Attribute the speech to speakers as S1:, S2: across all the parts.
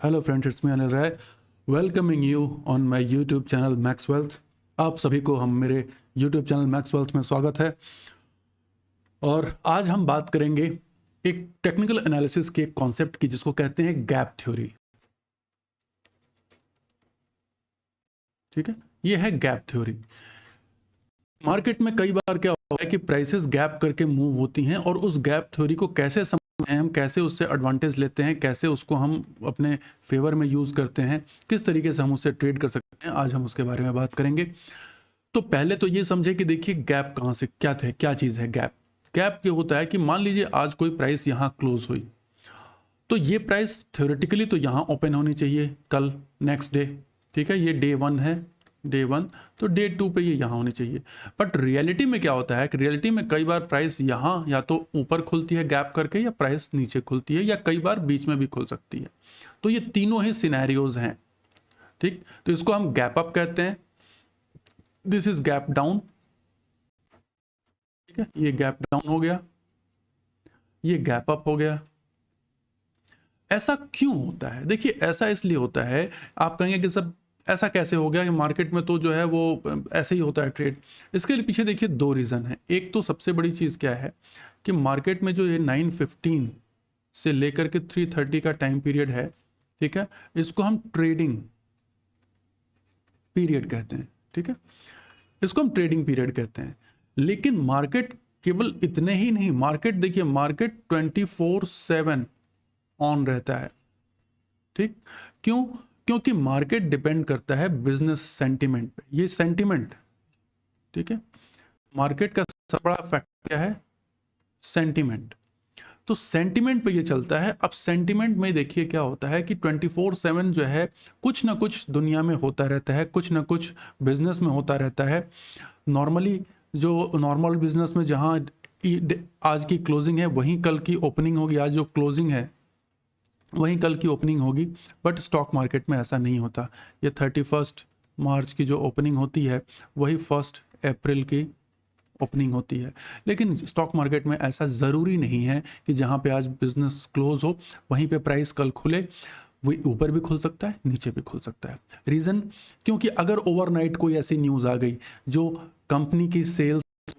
S1: Hello friends, it's me Anil Rai welcoming you on my YouTube channel Max Wealth. आप सभी को हम मेरे यूट्यूब चैनल मैक्स वेल्थ में स्वागत है। और आज हम बात करेंगे एक टेक्निकल एनालिसिस के एक कॉन्सेप्ट की जिसको कहते हैं गैप थ्योरी। ठीक है, ये है गैप थ्योरी। मार्केट में कई बार क्या होता है कि प्राइसेस गैप करके मूव होती हैं और उस गैप थ्योरी को कैसे समझते हैं हम, कैसे उससे एडवांटेज लेते हैं, कैसे उसको हम अपने फेवर में यूज़ करते हैं, किस तरीके से हम उससे ट्रेड कर सकते हैं, आज हम उसके बारे में बात करेंगे। तो पहले तो ये समझे कि देखिए गैप कहाँ से क्या थे, क्या चीज़ है गैप। गैप ये होता है कि मान लीजिए आज कोई प्राइस यहाँ क्लोज हुई, तो ये प्राइस थ्योरेटिकली तो यहाँ ओपन होनी चाहिए कल नेक्स्ट डे। ठीक है, ये डे वन है, डे वन, तो डे टू पे ये यहाँ होनी चाहिए। बट रियलिटी में क्या होता है कि रियलिटी में कई बार प्राइस यहाँ या तो ऊपर खुलती है गैप करके, या प्राइस नीचे खुलती है, या कई बार बीच में भी खुल सकती है। तो ये तीनों ही सिनेरियोज हैं। ठीक, तो इसको हम गैप अप कहते हैं, दिस इज गैप डाउन। ठीक है, ये गैप डाउन हो गया, ये गैप अप हो गया। ऐसा क्यों होता है? देखिए ऐसा इसलिए होता है, आप कहेंगे कि सब ऐसा कैसे हो गया कि मार्केट में तो जो है वो ऐसे ही होता है ट्रेड। इसके पीछे देखिए दो रीज़न है। एक तो सबसे बड़ी चीज़ क्या है कि मार्केट में जो ये 9:15 से लेकर के 3:30 का टाइम पीरियड है, ठीक है, इसको हम ट्रेडिंग पीरियड कहते हैं। ठीक है, इसको हम ट्रेडिंग पीरियड कहते हैं। लेकिन मार्केट केवल इतने ही नहीं, मार्केट देखिए मार्केट 24/7 ऑन रहता है। ठीक, क्यों? क्योंकि मार्केट डिपेंड करता है बिजनेस सेंटीमेंट पे। ये सेंटीमेंट, ठीक है, मार्केट का सबसे बड़ा फैक्टर क्या है? सेंटीमेंट। तो सेंटीमेंट पे ये चलता है। अब सेंटीमेंट में देखिए क्या होता है कि 24/7 जो है कुछ ना कुछ दुनिया में होता रहता है, कुछ ना कुछ बिजनेस में होता रहता है। नॉर्मली जो नॉर्मल बिजनेस में जहाँ आज की क्लोजिंग है वहीं कल की ओपनिंग होगी, आज जो क्लोजिंग है वहीं कल की ओपनिंग होगी। बट स्टॉक मार्केट में ऐसा नहीं होता। ये 31 मार्च की जो ओपनिंग होती है वही 1 अप्रैल की ओपनिंग होती है। लेकिन स्टॉक मार्केट में ऐसा ज़रूरी नहीं है कि जहाँ पे आज बिजनेस क्लोज हो वहीं पे प्राइस कल खुले। वो ऊपर भी खुल सकता है, नीचे भी खुल सकता है। रीज़न, क्योंकि अगर ओवरनाइट कोई ऐसी न्यूज़ आ गई जो कंपनी की सेल्स,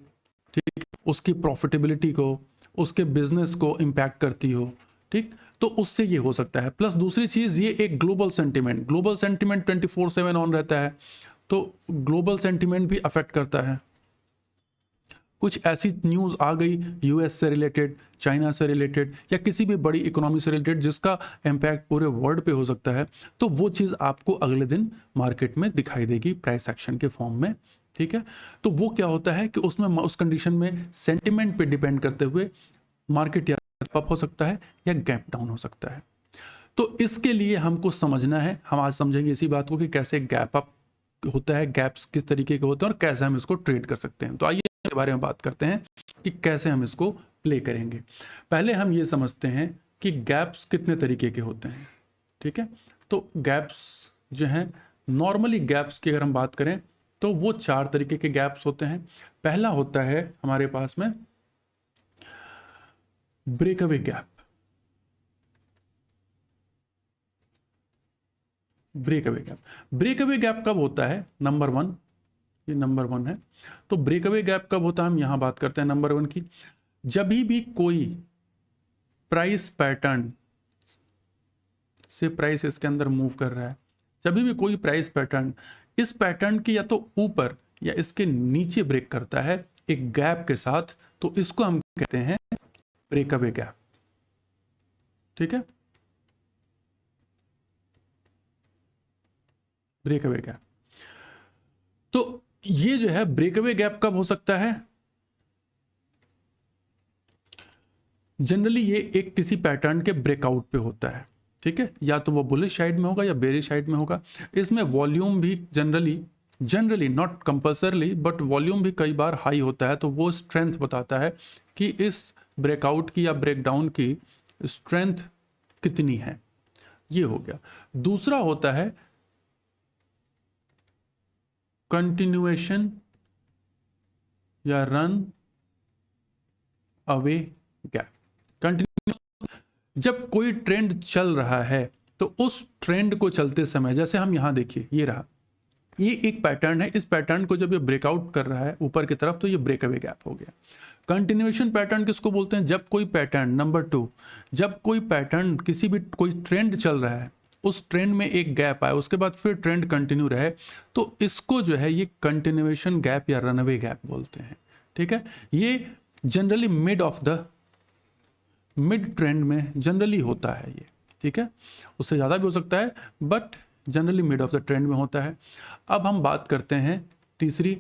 S1: ठीक, उसकी प्रॉफिटेबिलिटी को, उसके बिजनेस को इम्पैक्ट करती हो, ठीक, तो उससे ये हो सकता है। प्लस दूसरी चीज़, ये एक ग्लोबल सेंटिमेंट 24/7 ऑन रहता है, तो ग्लोबल सेंटिमेंट भी अफेक्ट करता है। कुछ ऐसी न्यूज़ आ गई यूएस से रिलेटेड, चाइना से रिलेटेड, या किसी भी बड़ी इकोनॉमी से रिलेटेड जिसका इम्पैक्ट पूरे वर्ल्ड पे हो सकता है, तो वो चीज़ आपको अगले दिन मार्केट में दिखाई देगी प्राइस एक्शन के फॉर्म में। ठीक है, तो वो क्या होता है कि उसमें उस कंडीशन में सेंटिमेंट पे डिपेंड करते हुए मार्केट या अप हो सकता है या गैप डाउन हो सकता है। तो इसके लिए हमको समझना है, हम आज समझेंगे इसी बात को कि कैसे गैप अप होता है, गैप्स किस तरीके के होते हैं और कैसे हम इसको ट्रेड कर सकते हैं। तो आइए इसके बारे में बात करते हैं कि कैसे हम इसको प्ले करेंगे। पहले हम ये समझते हैं कि गैप्स कितने तरीके के होते हैं। ठीक है, तो गैप्स जो हैं, नॉर्मली गैप्स की अगर हम बात करें तो वो 4 तरीके के गैप्स होते हैं। पहला होता है हमारे पास में breakaway gap. Breakaway gap, breakaway gap कब होता है? नंबर 1, ये नंबर 1 है। तो ब्रेकअवे गैप कब होता है, हम यहां बात करते हैं नंबर 1 की। जब भी कोई प्राइस पैटर्न से प्राइस इसके अंदर मूव कर रहा है, जब भी कोई प्राइस पैटर्न इस पैटर्न के या तो ऊपर या इसके नीचे ब्रेक करता है एक गैप के साथ, तो इसको हम कहते हैं ब्रेकअवे गैप। ठीक है, ब्रेकअवे गैप। तो ये जो है ब्रेकअवे गैप कब हो सकता है? जनरली ये एक किसी पैटर्न के ब्रेकआउट पे होता है। ठीक है, या तो वो बुलिश साइड में होगा या बेरिश साइड में होगा। इसमें वॉल्यूम भी generally not compulsorily but volume भी कई बार हाई होता है। तो वो स्ट्रेंथ बताता है कि इस ब्रेकआउट की या ब्रेकडाउन की स्ट्रेंथ कितनी है। ये हो गया। दूसरा होता है कंटिन्यूएशन या रन अवे गैप। कंटिन्यू, जब कोई ट्रेंड चल रहा है तो उस ट्रेंड को चलते समय, जैसे हम यहाँ देखिए, ये रहा, ये एक पैटर्न है, इस पैटर्न को जब ये ब्रेकआउट कर रहा है ऊपर की तरफ तो ये ब्रेकअवे गैप हो गया। कंटिन्यूएशन पैटर्न किसको बोलते हैं? जब कोई पैटर्न, नंबर 2, जब कोई पैटर्न किसी भी कोई ट्रेंड चल रहा है, उस ट्रेंड में एक गैप आए, उसके बाद फिर ट्रेंड कंटिन्यू रहे, तो इसको जो है ये कंटिन्यूएशन गैप या रनअवे गैप बोलते हैं। ठीक है, ये जनरली मिड ट्रेंड में जनरली होता है ये। ठीक है, उससे ज़्यादा भी हो सकता है, but generally mid of the trend में होता है। अब हम बात करते हैं तीसरी,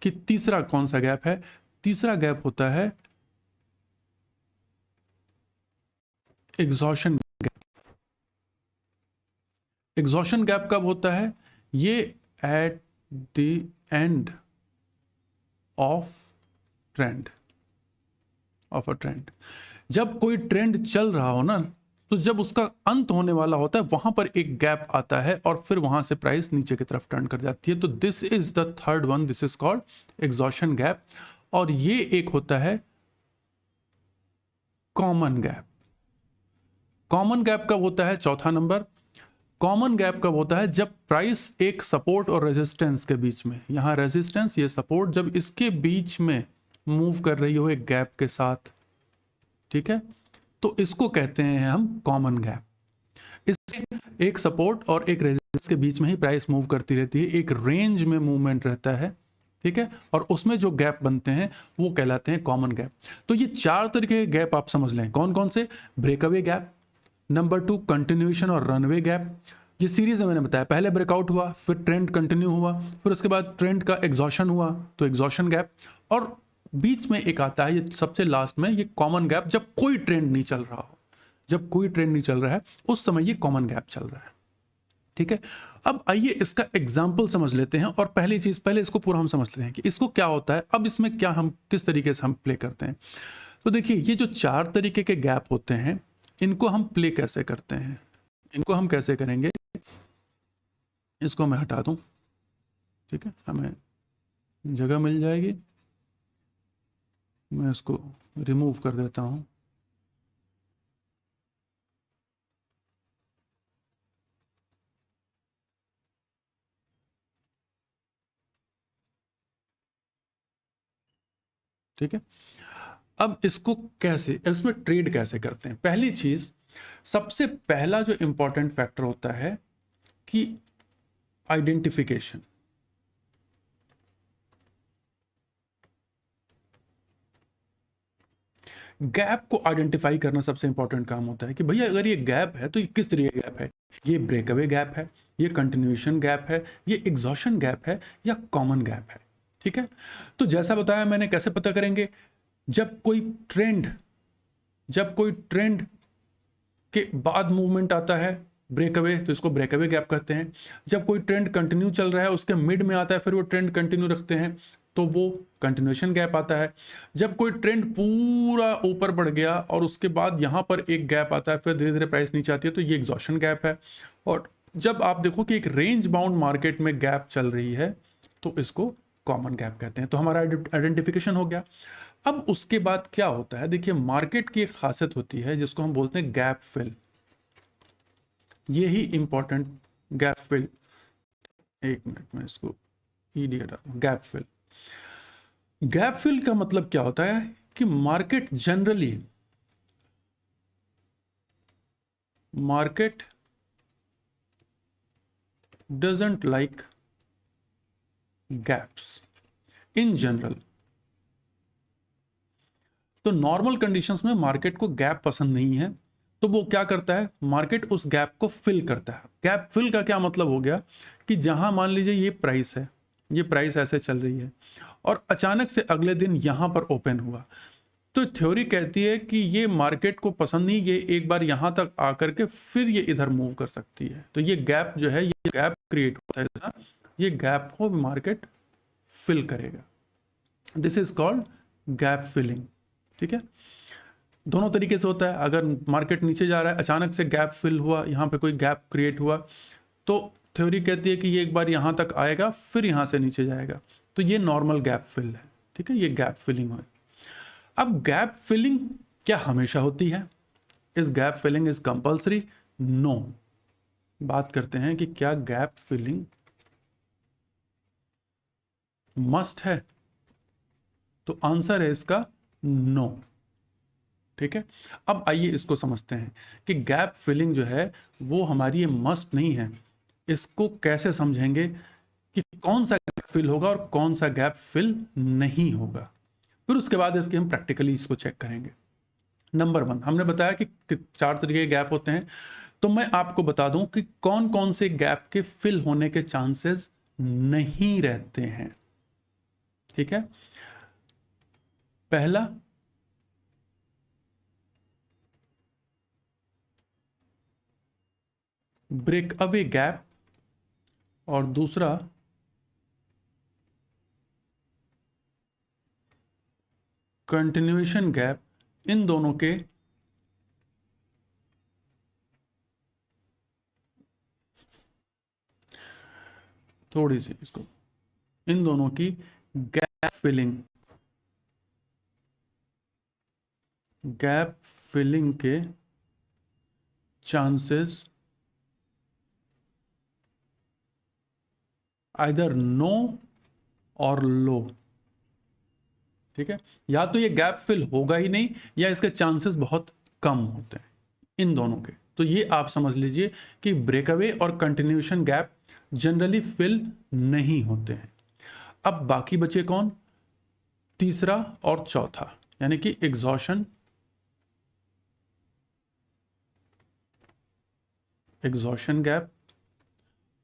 S1: कि तीसरा कौन सा गैप है? तीसरा गैप होता है एग्जॉशन गैप। एग्जॉशन गैप कब होता है? ये at the end of a trend. जब कोई ट्रेंड चल रहा हो ना, तो जब उसका अंत होने वाला होता है वहां पर एक गैप आता है और फिर वहां से प्राइस नीचे की तरफ टर्न कर जाती है। तो this is the third one, this is called exhaustion gap. और ये एक होता है कॉमन गैप। कॉमन गैप कब होता है? चौथा नंबर। कॉमन गैप कब होता है? जब प्राइस एक सपोर्ट और रेजिस्टेंस के बीच में, यहां रेजिस्टेंस, ये सपोर्ट, जब इसके बीच में मूव कर रही हो एक गैप के साथ। ठीक है, तो इसको कहते हैं हम कॉमन गैप। इससे एक सपोर्ट और एक रेजिस्टेंस के बीच में ही प्राइस मूव करती रहती है, एक रेंज में मूवमेंट रहता है। ठीक है, और उसमें जो गैप बनते हैं वो कहलाते हैं कॉमन गैप। तो ये चार तरीके के गैप आप समझ लें। कौन कौन से? ब्रेकअवे गैप, नंबर 2 कंटिन्यूएशन और रनवे गैप। ये सीरीज में मैंने बताया, पहले ब्रेकआउट हुआ, फिर ट्रेंड कंटिन्यू हुआ, फिर उसके बाद ट्रेंड का एग्जॉशन हुआ तो एग्जॉशन गैप, और बीच में एक आता है ये सबसे लास्ट में, ये कॉमन गैप, जब कोई ट्रेंड नहीं चल रहा हो। जब कोई ट्रेंड नहीं चल रहा है उस समय ये कॉमन गैप चल रहा है। ठीक है, अब आइए इसका एग्जाम्पल समझ लेते हैं। और पहली चीज, पहले इसको पूरा हम समझ लेते हैं कि इसको क्या होता है, अब इसमें क्या हम किस तरीके से हम प्ले करते हैं। तो देखिए, ये जो चार तरीके के गैप होते हैं इनको हम प्ले कैसे करते हैं, इनको हम कैसे करेंगे, इसको मैं हटा दूं। ठीक है, हमें जगह मिल जाएगी, मैं इसको रिमूव कर देता हूं। ठीक है, अब इसको कैसे, इसमें ट्रेड कैसे करते हैं? पहली चीज, सबसे पहला जो इंपॉर्टेंट फैक्टर होता है कि आइडेंटिफिकेशन। गैप को आइडेंटिफाई करना सबसे इंपॉर्टेंट काम होता है कि भैया अगर ये गैप है तो ये किस तरीके का गैप है? ये ब्रेकअवे गैप है, ये कंटिन्यूएशन गैप है, ये एग्जॉशन गैप है, या कॉमन गैप है। ठीक है, तो जैसा बताया मैंने, कैसे पता करेंगे? जब कोई ट्रेंड के बाद मूवमेंट आता है ब्रेकअवे, तो इसको ब्रेकअवे गैप कहते हैं। जब कोई ट्रेंड कंटिन्यू चल रहा है, उसके मिड में आता है, फिर वो ट्रेंड कंटिन्यू रखते हैं, तो वो कंटिन्यूएशन गैप आता है। जब कोई ट्रेंड पूरा ऊपर बढ़ गया और उसके बाद यहाँ पर एक गैप आता है, फिर धीरे धीरे प्राइस नीचे आती है, तो ये एग्जॉशन गैप है। और जब आप देखो कि एक रेंज बाउंड मार्केट में गैप चल रही है, तो इसको कॉमन गैप कहते हैं। तो हमारा आइडेंटिफिकेशन हो गया। अब उसके बाद क्या होता है? देखिए, मार्केट की एक खासियत होती है जिसको हम बोलते हैं गैप फिल। ये ही इंपॉर्टेंट गैप फिल, एक मिनट में इसको ईडी हटा दूं। गैप फिल का मतलब क्या होता है कि market doesn't like gaps in general. तो नॉर्मल कंडीशंस में मार्केट को गैप पसंद नहीं है, तो वो क्या करता है? मार्केट उस गैप को फिल करता है। गैप फिल का क्या मतलब हो गया कि जहां मान लीजिए ये प्राइस है, ये प्राइस ऐसे चल रही है और अचानक से अगले दिन यहां पर ओपन हुआ, तो थ्योरी कहती है कि ये मार्केट को पसंद नहीं, ये एक बार यहां तक आकर के फिर ये इधर मूव कर सकती है। तो ये गैप जो है, ये गैप क्रिएट होता है, ये गैप को मार्केट फिल करेगा। This is called gap filling. ठीक है, दोनों तरीके से होता है। अगर मार्केट नीचे जा रहा है, अचानक से गैप फिल हुआ, यहाँ पे कोई गैप क्रिएट हुआ, तो थ्योरी कहती है कि ये एक बार यहाँ तक आएगा फिर यहाँ से नीचे जाएगा, तो ये नॉर्मल गैप फिल है। ठीक है, ये गैप फिलिंग है। अब गैप फिलिंग क्या हमेशा होती है? Is gap filling is compulsory? No. बात करते हैं कि क्या गैप फिलिंग मस्ट है, तो आंसर है इसका नो। ठीक है, अब आइए इसको समझते हैं कि गैप फिलिंग जो है वो हमारी ये मस्ट नहीं है। इसको कैसे समझेंगे कि कौन सा गैप फिल होगा और कौन सा गैप फिल नहीं होगा, फिर उसके बाद इसके हम प्रैक्टिकली इसको चेक करेंगे। नंबर 1, हमने बताया कि 4 तरीके के गैप होते हैं, तो मैं आपको बता दूं कि कौन कौन से गैप के फिल होने के चांसेस नहीं रहते हैं। ठीक है, पहला ब्रेक अवे गैप और दूसरा कंटिन्यूएशन गैप। इन दोनों के थोड़ी सी इसको, इन दोनों की गैप फिलिंग के चांसेस आइदर नो और लो। ठीक है, या तो ये गैप फिल होगा ही नहीं या इसके चांसेस बहुत कम होते हैं, इन दोनों के। तो ये आप समझ लीजिए कि ब्रेकअवे और कंटिन्यूएशन गैप जनरली फिल नहीं होते हैं। अब बाकी बचे कौन? तीसरा और चौथा, यानी कि एग्जॉशन गैप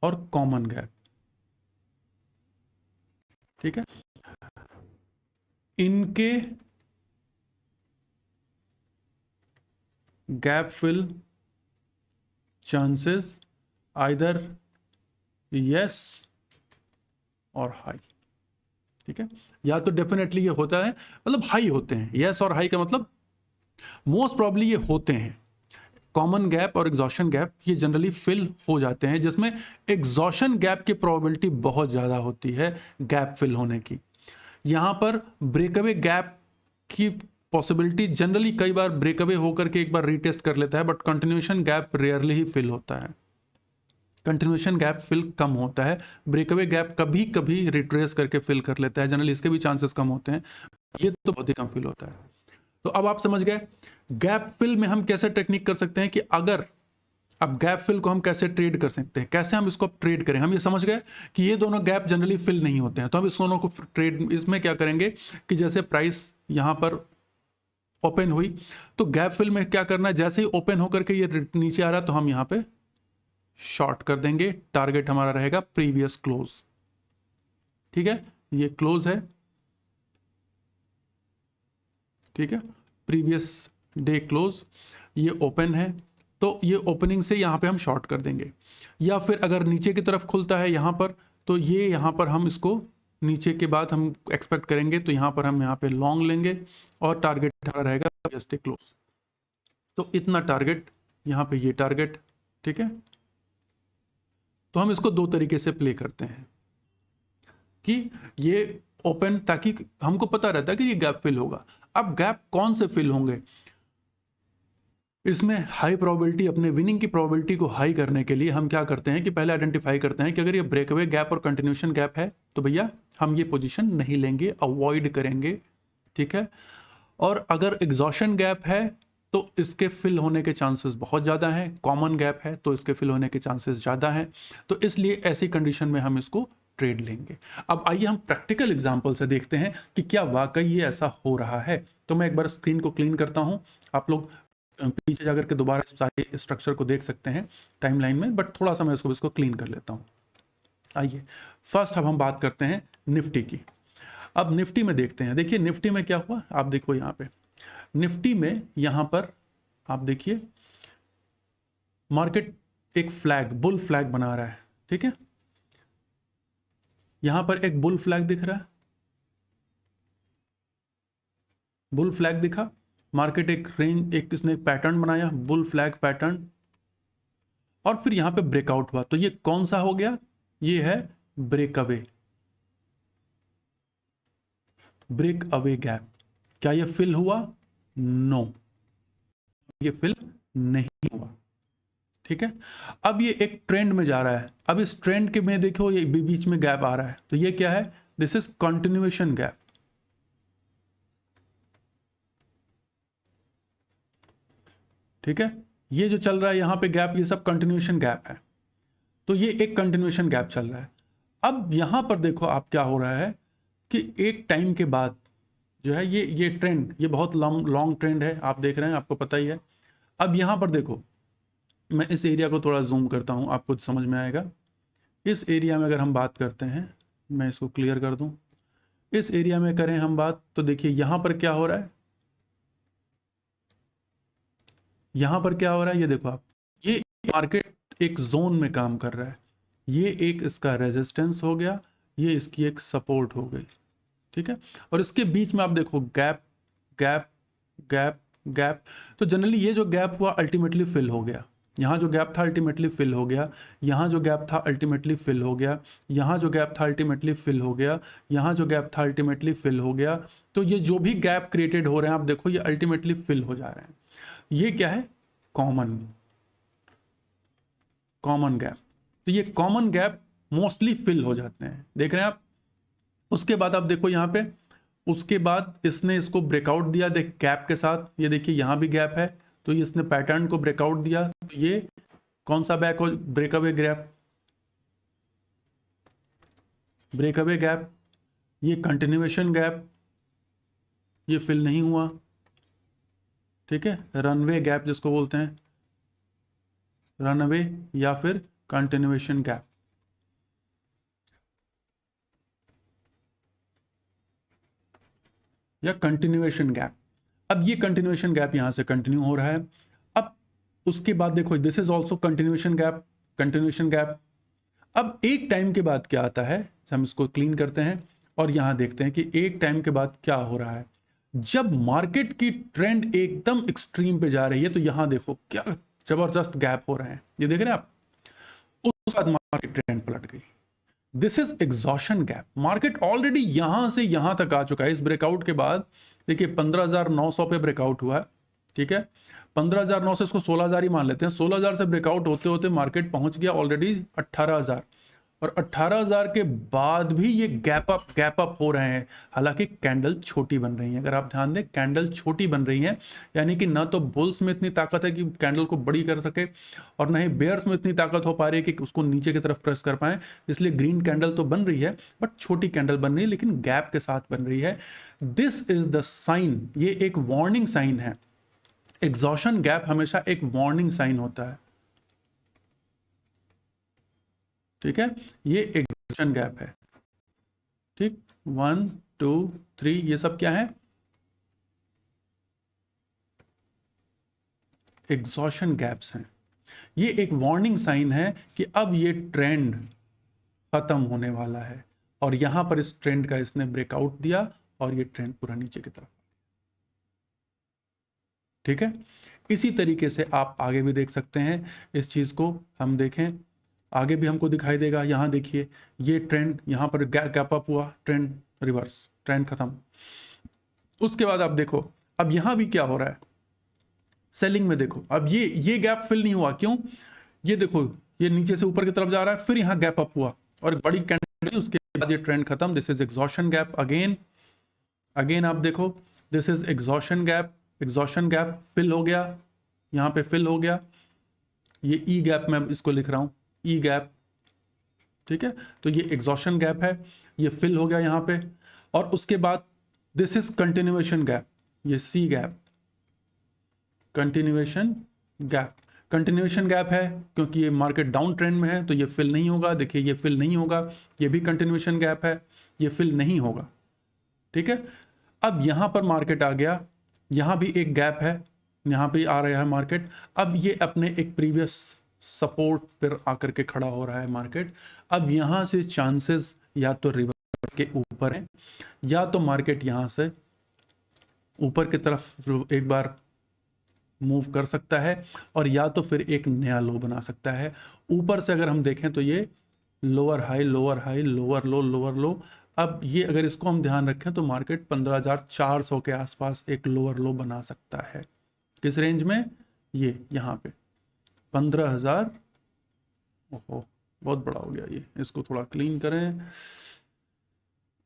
S1: और कॉमन गैप। ठीक है, इनके gap fill chances either yes और हाई। ठीक है, या तो डेफिनेटली ये होता है, मतलब हाई होते हैं। यस और हाई का मतलब मोस्ट प्रॉब्ली ये होते हैं। कॉमन गैप और एग्जॉशन गैप ये जनरली फिल हो जाते हैं, जिसमें एग्जॉशन गैप की प्रोबेबिलिटी बहुत ज़्यादा होती है गैप फिल होने की। यहाँ पर ब्रेकअवे गैप की पॉसिबिलिटी जनरली कई बार ब्रेकअवे होकर के एक बार रीटेस्ट कर लेता है, बट कंटिन्यूएशन गैप रेयरली ही फिल होता है। कंटिन्यूएशन गैप फिल कम होता है, ब्रेकअवे गैप कभी कभी रिट्रेस करके फिल कर लेता है, जनरली इसके भी चांसेस कम होते हैं, ये तो बहुत ही कम फिल होता है। तो अब आप समझ गए गैप फिल में हम कैसे टेक्निक कर सकते हैं कि अगर अब गैप फिल को हम कैसे ट्रेड कर सकते हैं, कैसे हम इसको ट्रेड करें। हम ये समझ गए कि ये दोनों गैप जनरली फिल नहीं होते हैं, तो हम इस दोनों को ट्रेड इसमें क्या करेंगे कि जैसे प्राइस यहां पर ओपन हुई तो गैप फिल में क्या करना है, जैसे ही ओपन होकर के ये नीचे आ रहा है तो हम यहां पे शॉर्ट कर देंगे। टारगेट हमारा रहेगा प्रीवियस क्लोज। ठीक है, ये क्लोज है, ठीक है, प्रीवियस डे क्लोज, ये ओपन है, तो ये ओपनिंग से यहाँ पे हम शॉर्ट कर देंगे। या फिर अगर नीचे की तरफ खुलता है यहाँ पर, तो ये यहाँ पर हम इसको नीचे के बाद हम एक्सपेक्ट करेंगे, तो यहाँ पर हम यहाँ पे लॉन्ग लेंगे और टारगेट हमारा रहेगा प्रीवियस डे क्लोज। तो इतना टारगेट, यहाँ पे ये टारगेट। ठीक है, तो हम इसको दो तरीके से प्ले करते हैं कि ये ओपन, ताकि हमको पता रहता है कि ये गैप फिल होगा। अब गैप कौन से फिल होंगे, इसमें हाई प्रोबेबिलिटी, अपने विनिंग की प्रोबेबिलिटी को हाई करने के लिए हम क्या करते हैं कि पहले आइडेंटिफाई करते हैं कि अगर ये ब्रेकअवे गैप और कंटिन्यूएशन गैप है तो भैया हम ये पोजीशन नहीं लेंगे, अवॉइड करेंगे। ठीक है, और अगर एग्जॉशन गैप है तो इसके फिल होने के चांसेस बहुत ज़्यादा हैं, कॉमन गैप है तो इसके फिल होने के चांसेस ज़्यादा हैं, तो इसलिए ऐसी कंडीशन में हम इसको ट्रेड लेंगे। अब आइए हम प्रैक्टिकल एग्जांपल से देखते हैं कि क्या वाकई ये ऐसा हो रहा है। तो मैं एक बार स्क्रीन को क्लीन करता हूं, आप लोग पीछे जाकर के दोबारा सारे स्ट्रक्चर को देख सकते हैं टाइमलाइन में, बट थोड़ा सा मैं इसको क्लीन कर लेता हूं। आइए फर्स्ट अब हम बात करते हैं निफ्टी की। अब निफ्टी में देखते हैं, देखिए निफ्टी में क्या हुआ, आप देखो यहाँ पे निफ्टी में यहाँ पर आप देखिए मार्केट एक फ्लैग, बुल फ्लैग बना रहा है। ठीक है, यहां पर एक बुल फ्लैग दिख रहा है, बुल फ्लैग दिखा, मार्केट एक रेंज, एक इसने पैटर्न बनाया, बुल फ्लैग पैटर्न, और फिर यहां पे ब्रेकआउट हुआ। तो ये कौन सा हो गया, ये है ब्रेकअवे, ब्रेक अवे गैप। क्या ये फिल हुआ? नो, ये फिल नहीं हुआ। ठीक है, अब ये एक ट्रेंड में जा रहा है। अब इस ट्रेंड के में देखो ये बीच में गैप आ रहा है, तो ये क्या है, दिस इज कंटिन्यूएशन गैप। ठीक है, ये जो चल रहा है यहाँ पे गैप, ये सब कंटिन्यूएशन गैप है। तो ये एक कंटिन्यूएशन गैप चल रहा है। अब यहाँ पर देखो आप क्या हो रहा है कि एक टाइम के बाद जो है ये ट्रेंड, ये बहुत लॉन्ग ट्रेंड है, आप देख रहे हैं, आपको पता ही है। अब यहाँ पर देखो, मैं इस एरिया को थोड़ा जूम करता हूँ, आपको समझ में आएगा। इस एरिया में अगर हम बात करते हैं, मैं इसको क्लियर कर दूँ, इस एरिया में करें हम बात, तो देखिए यहाँ पर क्या हो रहा है, यहाँ पर क्या हो रहा है, ये देखो आप, ये मार्केट एक जोन में काम कर रहा है। ये एक इसका रेजिस्टेंस हो गया, ये इसकी एक सपोर्ट हो गई। ठीक है, और इसके बीच में आप देखो गैप गैप गैप गैप। तो जनरली ये जो गैप हुआ अल्टीमेटली फिल हो गया। यहाँ जो गैप था अल्टीमेटली फिल हो गया, यहाँ जो गैप था अल्टीमेटली फिल हो गया, यहाँ जो गैप था अल्टीमेटली फिल हो गया, यहाँ जो गैप था अल्टीमेटली फिल हो गया। तो ये जो भी गैप क्रिएटेड हो रहे हैं आप देखो, ये अल्टीमेटली फिल हो जा रहे हैं। ये क्या है, कॉमन गैप। तो ये कॉमन गैप मोस्टली फिल हो जाते हैं, देख रहे हैं आप। उसके बाद आप देखो यहाँ पे, उसके बाद इसने इसको ब्रेकआउट दिया देख गैप के साथ, ये देखिए यहाँ भी गैप है, तो ये इसने पैटर्न को ब्रेकआउट दिया। तो ये कौन सा ब्रेकअवे गैप, ब्रेकअवे गैप, ये कंटिन्यूएशन गैप, ये फिल नहीं हुआ। ठीक है, रनवे गैप जिसको बोलते हैं, रनअवे या फिर कंटिन्यूएशन गैप। या कंटिन्यूएशन गैप। अब ये कंटिन्यूएशन गैप यहां से कंटिन्यू हो रहा है। अब उसके बाद देखो, this is also continuation gap, continuation gap. अब एक टाइम के बाद क्या आता है, हम इसको क्लीन करते हैं और यहां देखते हैं कि एक टाइम के बाद क्या हो रहा है। जब मार्केट की ट्रेंड एकदम एक्सट्रीम पे जा रही है, तो यहां देखो क्या जबरदस्त गैप हो रहे हैं, ये देख रहे हैं आप। उसके बाद मार्केट ट्रेंड पलट गई। This is exhaustion gap. Market already यहां से यहां तक आ चुका है। इस ब्रेकआउट के बाद देखिए 15,900 पे ब्रेकआउट हुआ है। ठीक है, 15,900 से इसको 16,000 ही मान लेते हैं। 16,000 से ब्रेकआउट होते होते मार्केट पहुंच गया ऑलरेडी 18,000, और 18,000 के बाद भी ये गैप अप हो रहे हैं। हालांकि कैंडल छोटी बन रही है, अगर आप ध्यान दें कैंडल छोटी बन रही है, यानी कि ना तो बुल्स में इतनी ताकत है कि कैंडल को बड़ी कर सके, और ना ही बेयर्स में इतनी ताकत हो पा रही है कि उसको नीचे की तरफ प्रेस कर पाए। इसलिए ग्रीन कैंडल तो बन रही है, बट छोटी कैंडल बन रही है, लेकिन गैप के साथ बन रही है। दिस इज द साइन, ये एक वार्निंग साइन है। एग्जॉशन गैप हमेशा एक वार्निंग साइन होता है। ठीक है, ये एग्जॉशन गैप है। ठीक, 1 2 3 ये सब क्या है, एग्जॉशन गैप्स हैं। ये एक वार्निंग साइन है कि अब ये ट्रेंड खत्म होने वाला है, और यहां पर इस ट्रेंड का इसने ब्रेकआउट दिया और ये ट्रेंड पूरा नीचे की तरफ। ठीक है, इसी तरीके से आप आगे भी देख सकते हैं। इस चीज को हम देखें, आगे भी हमको दिखाई देगा। यहाँ देखिए, ये ट्रेंड यहाँ पर गैप अप हुआ, ट्रेंड रिवर्स, ट्रेंड खत्म। उसके बाद आप देखो, अब यहाँ भी क्या हो रहा है, सेलिंग में देखो, अब ये गैप फिल नहीं हुआ, क्यों, ये देखो ये नीचे से ऊपर की तरफ जा रहा है, फिर यहाँ गैप अप हुआ और बड़ी कैंडल, उसके बाद ये ट्रेंड खत्म। This is exhaustion gap. Again आप देखो, this is exhaustion gap. Exhaustion gap fill हो गया, यहाँ पे फिल हो गया। ये ई गैप मैं इसको लिख रहा हूँ, ई गैप। ठीक है, तो ये एग्जॉशन गैप है, ये फिल हो गया यहाँ पे। और उसके बाद दिस इज कंटिन्यूएशन गैप, ये सी gap, continuation gap. Continuation gap है क्योंकि ये मार्केट डाउन ट्रेंड में है, तो ये फिल नहीं होगा। देखिए ये फिल नहीं होगा, ये भी कंटिन्यूएशन गैप है, ये फिल नहीं होगा। ठीक है, अब यहाँ पर मार्केट आ गया, यहाँ भी एक गैप है, यहाँ पे आ रहा है मार्केट। अब ये अपने एक प्रीवियस सपोर्ट पर आकर के खड़ा हो रहा है मार्केट। अब यहाँ से चांसेस या तो रिवर्स के ऊपर है, या तो मार्केट यहाँ से ऊपर की तरफ एक बार मूव कर सकता है, और या तो फिर एक नया लो बना सकता है। ऊपर से अगर हम देखें तो ये lower high, lower high, lower लो, लोअर लो। अब ये अगर इसको हम ध्यान रखें तो मार्केट 15,400 के आसपास एक लोअर लो बना सकता है। किस रेंज में, ये यहाँ पे 15,000, ओहो बहुत बड़ा हो गया ये, इसको थोड़ा क्लीन करें।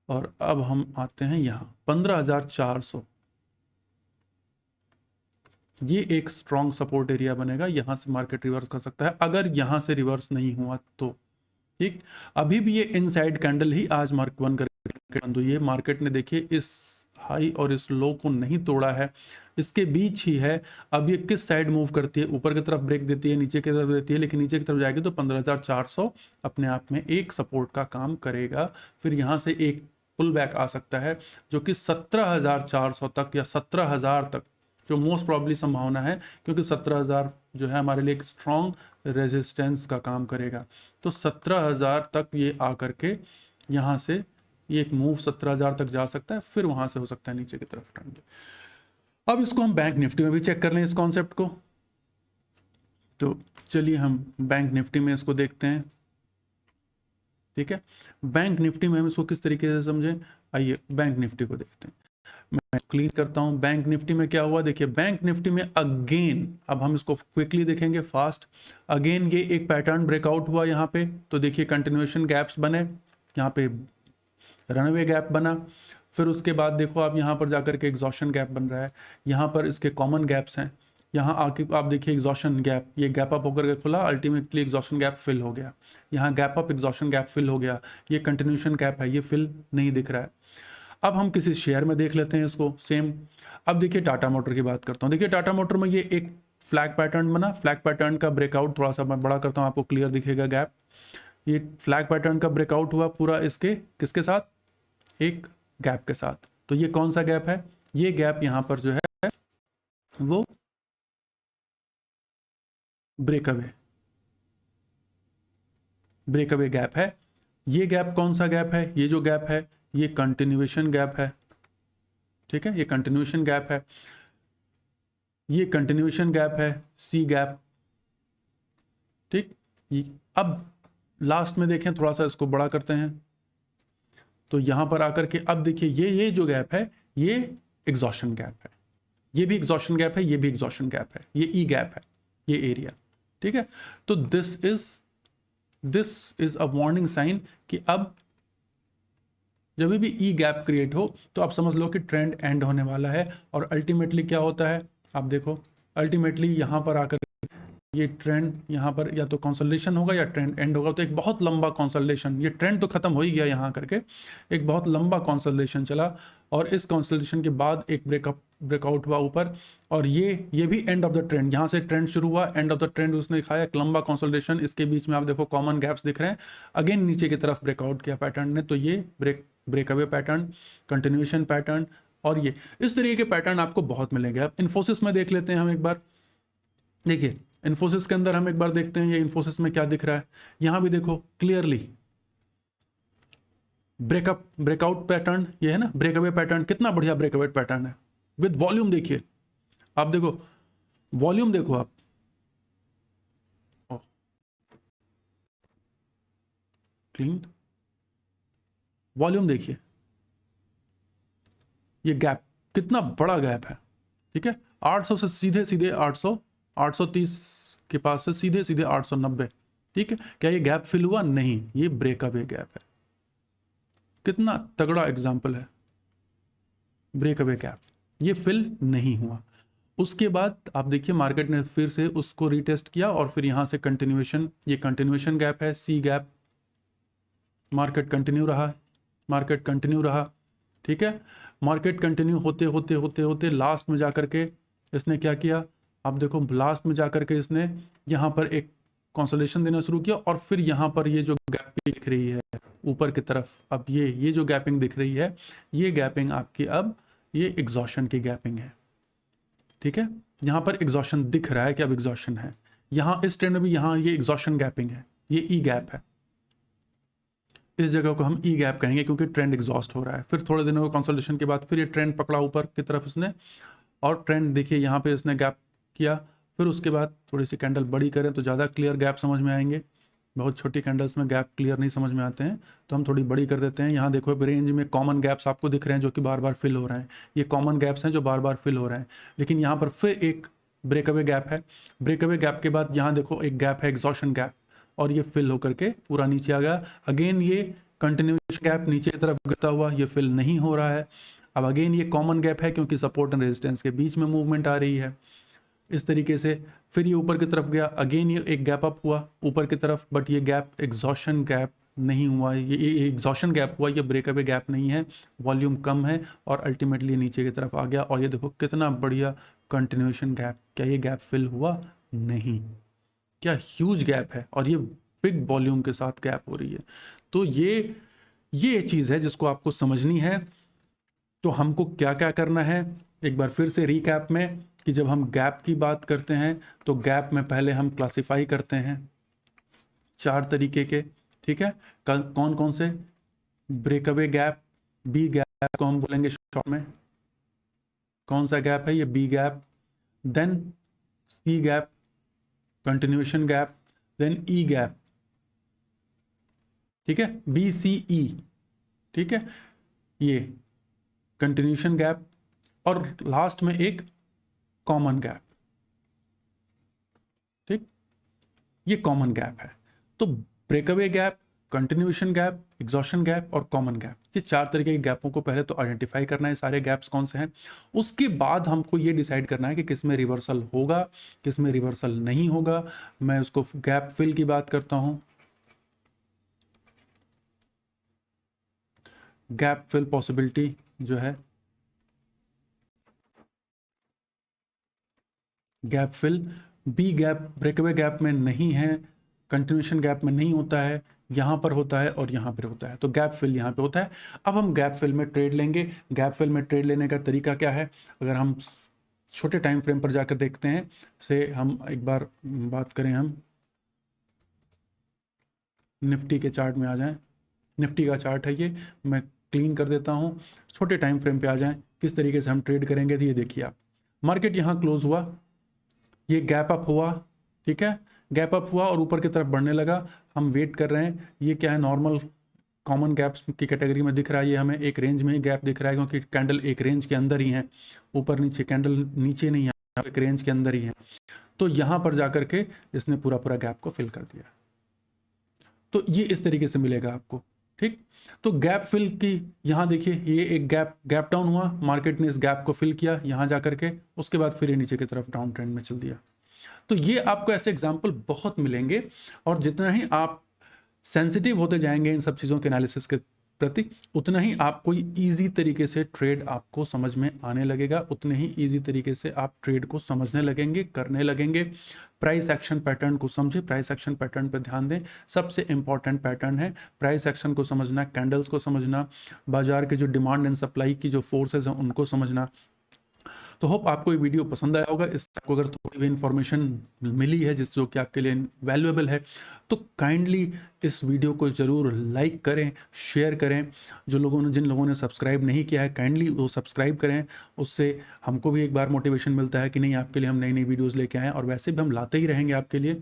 S1: और अब हम आते हैं यहाँ 15,400, ये एक स्ट्रॉन्ग सपोर्ट एरिया बनेगा, यहाँ से मार्केट रिवर्स कर सकता है अगर यहाँ से रिवर्स नहीं हुआ तो। ठीक, अभी भी ये इनसाइड कैंडल ही आज मार्क वन करके बंद हुई है। मार्केट ने देखिए इस हाई और इस लो को नहीं तोड़ा है, इसके बीच ही है। अब ये किस साइड मूव करती है, ऊपर की तरफ ब्रेक देती है, नीचे की तरफ देती है, लेकिन नीचे की तरफ जाएगी तो 15,400 अपने आप में एक सपोर्ट का काम करेगा। फिर यहाँ से एक पुल बैक आ सकता है जो कि 17,400 तक या 17,000 तक, जो मोस्ट प्रॉब्ली संभावना है, क्योंकि 17,000 जो है हमारे लिए एक स्ट्रॉन्ग रेजिस्टेंस का काम करेगा। तो 17,000 तक ये आकर के यहाँ से ये एक मूव 17,000 तक जा सकता है, फिर वहाँ से हो सकता है नीचे की तरफ ट्रेंड। अब इसको हम बैंक निफ्टी में भी चेक कर लें इस कॉन्सेप्ट को। तो चलिए हम बैंक निफ्टी में इसको देखते हैं। ठीक है, बैंक निफ्टी में हम इसको किस तरीके से समझें, आइए बैंक निफ्टी को देखते हैं। मैं क्लीन करता हूं। बैंक निफ्टी में क्या हुआ देखिए, बैंक निफ्टी में अगेन, अब हम इसको क्विकली देखेंगे फास्ट। अगेन ये एक पैटर्न ब्रेकआउट हुआ यहाँ पे, तो देखिए कंटिन्यूएशन गैप्स बने, यहाँ पे रनवे गैप बना, फिर उसके बाद देखो आप यहाँ पर जाकर के एग्जॉशन गैप बन रहा है, यहाँ पर इसके कॉमन गैप्स हैं, यहाँ आके आप देखिए एग्जॉशन गैप, ये गैप अप होकर के खुला, अल्टीमेटली एग्जॉशन गैप फिल हो गया, यहाँ gap up exhaustion gap fill हो गया, ये कंटिन्यूएशन गैप है, ये फिल नहीं दिख रहा है। अब हम किसी शेयर में देख लेते हैं इसको सेम। अब देखिए टाटा मोटर की बात करता हूँ। देखिए टाटा मोटर में ये एक फ्लैग पैटर्न बना, फ्लैग पैटर्न का ब्रेकआउट, थोड़ा सा मैं बड़ा करता हूँ आपको क्लियर दिखेगा गैप। ये फ्लैग पैटर्न का ब्रेकआउट हुआ पूरा, इसके किसके साथ, एक गैप के साथ। तो ये कौन सा गैप है, ये गैप यहाँ पर जो है वो ब्रेकअवे गैप है। ये गैप कौन सा गैप है, ये जो गैप है ये कंटिन्यूएशन गैप है। ठीक है, ये कंटिन्यूएशन गैप है, ये कंटिन्यूएशन गैप है, सी गैप। ठीक, अब लास्ट में देखें, थोड़ा सा इसको बड़ा करते हैं, तो यहां पर आकर के अब देखिए ये जो गैप है ये एग्जॉशन गैप है, ये भी एग्जॉशन गैप है, ये भी एग्जॉशन गैप है, ये ई गैप है, ये एरिया। ठीक है, तो this is a warning sign कि अब जब भी ई गैप क्रिएट हो तो आप समझ लो कि ट्रेंड एंड होने वाला है। और अल्टीमेटली क्या होता है, आप देखो अल्टीमेटली यहाँ पर आकर ये ट्रेंड यहाँ पर या तो कंसोलिडेशन होगा या ट्रेंड एंड होगा। तो एक बहुत लंबा कंसोलिडेशन, ये ट्रेंड तो खत्म हो ही गया यहाँ करके, एक बहुत लंबा कंसोलिडेशन चला और इस कंसोलिडेशन के बाद एक ब्रेकआउट हुआ ऊपर, और ये भी एंड ऑफ द ट्रेंड, यहाँ से ट्रेंड शुरू हुआ, एंड ऑफ द ट्रेंड उसने दिखाया, एक लंबा कंसोलिडेशन, इसके बीच में आप देखो कॉमन गैप्स दिख रहे हैं, अगेन नीचे की तरफ ब्रेकआउट किया पैटर्न ने, तो ये ब्रेकअवे पैटर्न, कंटिन्यूएशन पैटर्न, और ये इस तरीके के पैटर्न आपको बहुत मिलेंगे। अब इन्फोसिस में देख लेते हैं हम एक बार। देखिए इन्फोसिस के अंदर हम एक बार देखते हैं ये इन्फोसिस में क्या दिख रहा है। यहां भी देखो क्लियरली ब्रेकआउट पैटर्न, ये है ना ब्रेकअवे पैटर्न, कितना बढ़िया ब्रेकअवे पैटर्न है विद वॉल्यूम। देखिए आप देखो वॉल्यूम, देखो आप क्लीन वॉल्यूम, देखिए ये गैप कितना बड़ा गैप है। ठीक है, 800 से सीधे 830 के पास से सीधे 890। ठीक है, क्या ये गैप फिल हुआ, नहीं, ये ब्रेकअवे गैप है। कितना तगड़ा एग्जाम्पल है, ब्रेकअवे गैप, ये फिल नहीं हुआ। उसके बाद आप देखिए मार्केट ने फिर से उसको रीटेस्ट किया और फिर यहां से कंटिन्यूएशन, ये कंटिन्यूएशन गैप है, सी गैप, मार्केट कंटिन्यू रहा। ठीक है, मार्केट कंटिन्यू होते लास्ट में जाकर के इसने क्या किया, आप देखो लास्ट में जाकर के इसने यहाँ पर एक कंसोलिडेशन देना शुरू किया, और फिर यहाँ पर ये जो गैपिंग दिख रही है ऊपर की तरफ, अब ये जो गैपिंग दिख रही है, ये गैपिंग आपकी अब ये एग्जॉशन की गैपिंग है। ठीक है, यहाँ पर एग्जॉशन दिख रहा है कि अब एग्जॉशन है, यहाँ इस ट्रेंड में भी यहाँ ये एग्जॉशन गैपिंग है, ये ई गैप है, इस जगह को हम ई गैप कहेंगे क्योंकि ट्रेंड एग्जॉस्ट हो रहा है। फिर थोड़े दिनों के कंसोलिडेशन के बाद फिर ये ट्रेंड पकड़ा ऊपर की तरफ इसने, और ट्रेंड देखिए यहाँ पे इसने गैप किया, फिर उसके बाद थोड़ी सी कैंडल बड़ी करें तो ज़्यादा क्लियर गैप समझ में आएंगे। बहुत छोटी कैंडल्स में गैप क्लियर नहीं समझ में आते हैं, तो हम थोड़ी बड़ी कर देते हैं। यहाँ देखो रेंज में कॉमन गैप्स आपको दिख रहे हैं जो कि बार बार फिल हो रहे हैं, ये कॉमन गैप्स हैं जो बार बार फिल हो रहे हैं, लेकिन यहाँ पर फिर एक ब्रेकअवे गैप है। ब्रेकअवे गैप के बाद यहाँ देखो एक गैप है एग्जॉशन गैप, और ये फिल होकर के पूरा नीचे आ गया। अगेन ये कंटिन्यूएशन गैप नीचे की तरफ गिरता हुआ, ये फिल नहीं हो रहा है। अब अगेन ये कॉमन गैप है क्योंकि सपोर्ट एंड रेजिस्टेंस के बीच में मूवमेंट आ रही है इस तरीके से। फिर ये ऊपर की तरफ गया, अगेन ये एक गैप अप हुआ ऊपर की तरफ, बट ये गैप एग्जॉशन गैप नहीं हुआ, ये एग्जॉशन गैप हुआ, ये ब्रेकअवे गैप नहीं है, वॉल्यूम कम है और अल्टीमेटली नीचे की तरफ आ गया। और ये देखो कितना बढ़िया कंटिन्यूएशन गैप, क्या ये गैप फिल हुआ? नहीं। क्या ह्यूज गैप है, और ये बिग वॉल्यूम के साथ गैप हो रही है। तो ये चीज़ है जिसको आपको समझनी है। तो हमको क्या क्या करना है, एक बार फिर से रिकैप में, कि जब हम गैप की बात करते हैं तो गैप में पहले हम क्लासिफाई करते हैं 4 तरीके के, ठीक है। कौन कौन से? ब्रेकअवे गैप, बी गैप को हम बोलेंगे शॉर्ट में, कौन सा गैप है? ये बी गैप। देन सी गैप, कंटिन्यूएशन गैप, देन ई गैप, ठीक है, बी सी ई, ठीक है, ये कंटिन्यूएशन गैप, और लास्ट में एक कॉमन गैप, ठीक, ये कॉमन गैप है। तो breakaway gap, continuation gap, exhaustion gap और कॉमन गैप, ये 4 तरीके के गैपों को पहले तो आइडेंटिफाई करना है, सारे गैप्स कौन से हैं। उसके बाद हमको ये डिसाइड करना है कि किस में रिवर्सल होगा, किस में रिवर्सल नहीं होगा। मैं उसको गैप फिल की बात करता हूं। गैप फिल पॉसिबिलिटी जो है, gap fill be gap breakaway gap में नहीं है, कंटिन्यूएशन गैप में नहीं होता है, यहाँ पर होता है और यहाँ पर होता है। तो गैप फिल यहाँ पे होता है। अब हम गैप फिल में ट्रेड लेंगे। गैप फिल में ट्रेड लेने का तरीका क्या है? अगर हम छोटे टाइम फ्रेम पर जाकर देखते हैं, से हम एक बार बात करें, हम निफ्टी के चार्ट में आ जाएं। निफ्टी का चार्ट है ये, मैं क्लीन कर देता हूँ। छोटे टाइम फ्रेम पे आ जाएं, किस तरीके से हम ट्रेड करेंगे। तो ये देखिए आप, मार्केट यहाँ क्लोज हुआ, ये गैप अप हुआ, ठीक है, गैप अप हुआ और ऊपर की तरफ बढ़ने लगा। हम वेट कर रहे हैं, ये क्या है, नॉर्मल कॉमन गैप्स की कैटेगरी में दिख रहा है। ये हमें एक रेंज में ही गैप दिख रहा है क्योंकि कैंडल एक रेंज के अंदर ही है, ऊपर नीचे कैंडल नीचे नहीं है, एक रेंज के अंदर ही है। तो यहाँ पर जाकर के इसने पूरा पूरा गैप को फिल कर दिया। तो ये इस तरीके से मिलेगा आपको, ठीक। तो गैप फिल की यहाँ देखिए, ये एक गैप डाउन हुआ, मार्केट ने इस गैप को फिल किया यहाँ जा करके, उसके बाद फिर ये नीचे की तरफ डाउन ट्रेंड में चल दिया। तो ये आपको ऐसे एग्जाम्पल बहुत मिलेंगे, और जितना ही आप सेंसिटिव होते जाएंगे इन सब चीज़ों के एनालिसिस के प्रति, उतना ही आपको ईजी तरीके से ट्रेड आपको समझ में आने लगेगा, उतने ही ईजी तरीके से आप ट्रेड को समझने लगेंगे, करने लगेंगे। प्राइस एक्शन पैटर्न को समझे, प्राइस एक्शन पैटर्न पर ध्यान दें, सबसे इंपॉर्टेंट पैटर्न है प्राइस एक्शन को समझना, कैंडल्स को समझना, बाजार के जो डिमांड एंड सप्लाई की जो फोर्सेज हैं उनको समझना। तो होप आपको ये वीडियो पसंद आया होगा। इससे आपको अगर थोड़ी भी इन्फॉर्मेशन मिली है जिस जो कि आपके लिए वैल्यूएबल है, तो काइंडली इस वीडियो को ज़रूर लाइक करें, शेयर करें। जिन लोगों ने सब्सक्राइब नहीं किया है, काइंडली वो सब्सक्राइब करें। उससे हमको भी एक बार मोटिवेशन मिलता है कि नहीं, आपके लिए हम नई नई वीडियोज़ लेके आएँ, और वैसे भी हम लाते ही रहेंगे आपके लिए,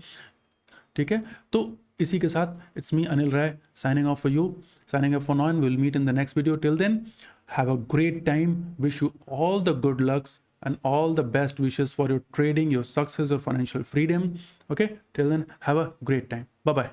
S1: ठीक है। तो इसी के साथ it's me Anil Rai signing off for you, signing off for now, will meet in the next video. Till then, have a great time, wish you all the good lucks and all the best wishes for your trading, your success, your financial freedom. Okay, till then, have a great time. Bye bye.